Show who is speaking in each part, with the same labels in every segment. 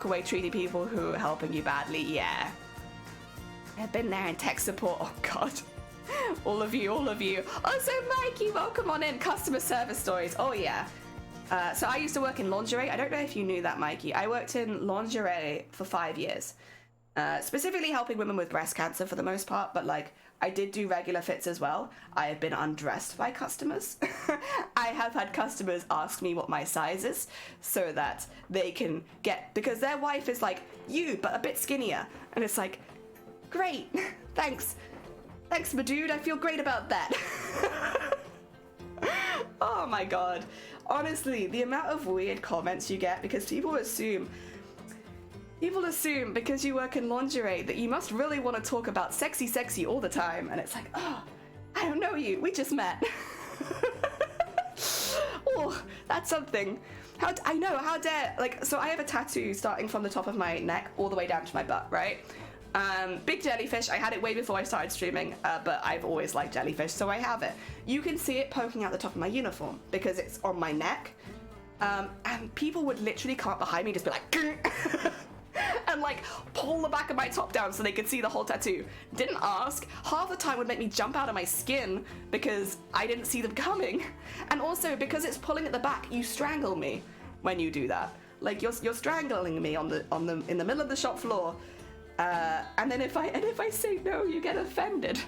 Speaker 1: away treating people who are helping you badly. Yeah. I've been there in tech support. Oh, God. all of you. Also, Mikey, welcome on in. Customer service stories. Oh, yeah. So I used to work in lingerie. I don't know if you knew that, Mikey. I worked in lingerie for 5 years. Specifically helping women with breast cancer for the most part, but like I did do regular fits as well. I have been undressed by customers. I have had customers ask me what my size is so that they can get, because their wife is like you but a bit skinnier, and it's like, great, thanks my dude, I feel great about that. Oh my God, honestly, the amount of weird comments you get, because people assume because you work in lingerie that you must really want to talk about sexy all the time. And it's like, oh, I don't know you. We just met. Oh, that's something. How dare, like, so I have a tattoo starting from the top of my neck all the way down to my butt, right? Big jellyfish. I had it way before I started streaming, but I've always liked jellyfish, so I have it. You can see it poking out the top of my uniform because it's on my neck. And people would literally come up behind me and just be like, and like pull the back of my top down so they could see the whole tattoo. Didn't ask. Half the time would make me jump out of my skin because I didn't see them coming. And also because it's pulling at the back, you strangle me when you do that. Like you're strangling me in the middle of the shop floor. And then if I say no, you get offended.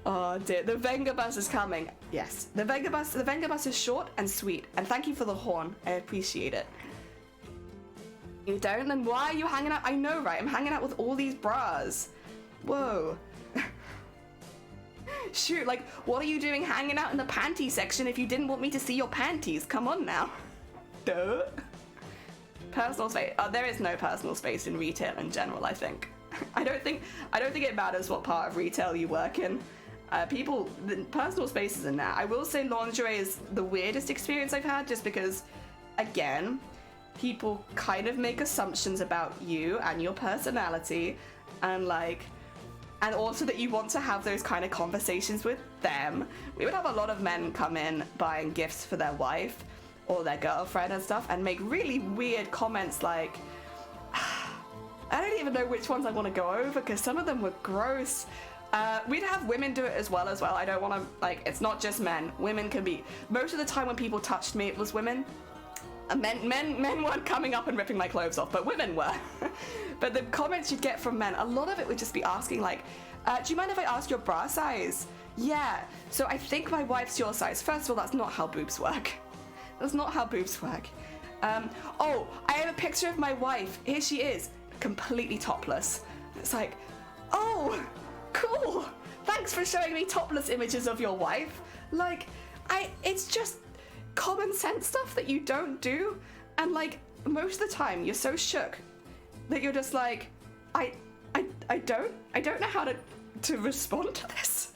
Speaker 1: Oh dear, the Venga bus is coming. Yes, the Venga bus is short and sweet. And thank you for the horn. I appreciate it. You don't? Then why are you hanging out? I know, right? I'm hanging out with all these bras. Whoa. Shoot, like, what are you doing hanging out in the panty section if you didn't want me to see your panties? Come on now. Duh. Personal space. There is no personal space in retail in general, I think. I don't think it matters what part of retail you work in. The personal space isn't there. I will say lingerie is the weirdest experience I've had, just because, again, people kind of make assumptions about you and your personality, and also that you want to have those kind of conversations with them. We would have a lot of men come in buying gifts for their wife or their girlfriend and stuff and make really weird comments like, I don't even know which ones I want to go over because some of them were gross. We'd have women do it as well. I don't want to, like, it's not just men. Women can be, most of the time when people touched me, it was women. Men weren't coming up and ripping my clothes off, but women were. But the comments you'd get from men, a lot of it would just be asking like, do you mind if I ask your bra size? Yeah, so I think my wife's your size. First of all, that's not how boobs work. That's not how boobs work. Oh, I have a picture of my wife. Here she is, completely topless. It's like, oh, cool. Thanks for showing me topless images of your wife. Like, it's just common sense stuff that you don't do, and like most of the time you're so shook that you're just like, I don't know how to respond to this.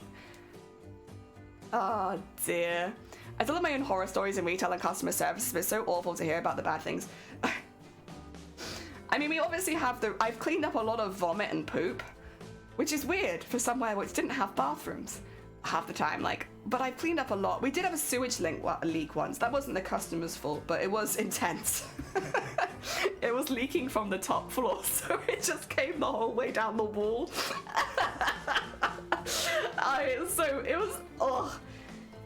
Speaker 1: Oh dear. I tell my own horror stories in retail and customer service, but it's so awful to hear about the bad things. I mean, we obviously have I've cleaned up a lot of vomit and poop, which is weird for somewhere which didn't have bathrooms half the time, like, but I've cleaned up a lot. We did have a sewage leak once. That wasn't the customer's fault, but it was intense. It was leaking from the top floor, so it just came the whole way down the wall.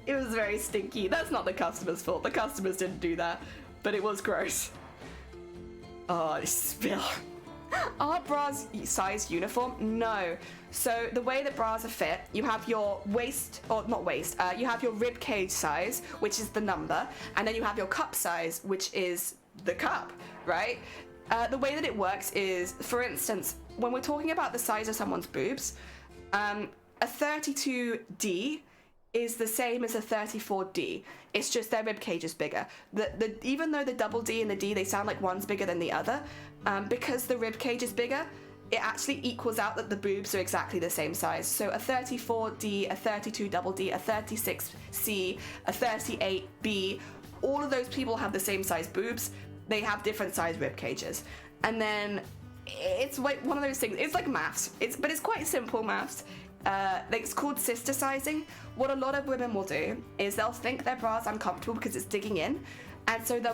Speaker 1: It was very stinky. That's not the customer's fault. The customers didn't do that, but it was gross. Oh, spill. Are bras size uniform? No. So the way that bras are fit, you have your waist, or not waist, you have your rib cage size, which is the number, and then you have your cup size, which is the cup, right? The way that it works is, for instance, when we're talking about the size of someone's boobs, a 32D is the same as a 34D. It's just their rib cage is bigger. Even though the double D and the D, they sound like one's bigger than the other, because the rib cage is bigger, it actually equals out that the boobs are exactly the same size. So a 34D, a 32 double D, a 36C, a 38B, all of those people have the same size boobs. They have different size rib cages. And then it's like one of those things, it's like maths, but it's quite simple maths. It's called sister sizing. What a lot of women will do is they'll think their bra's uncomfortable because it's digging in, and so they'll go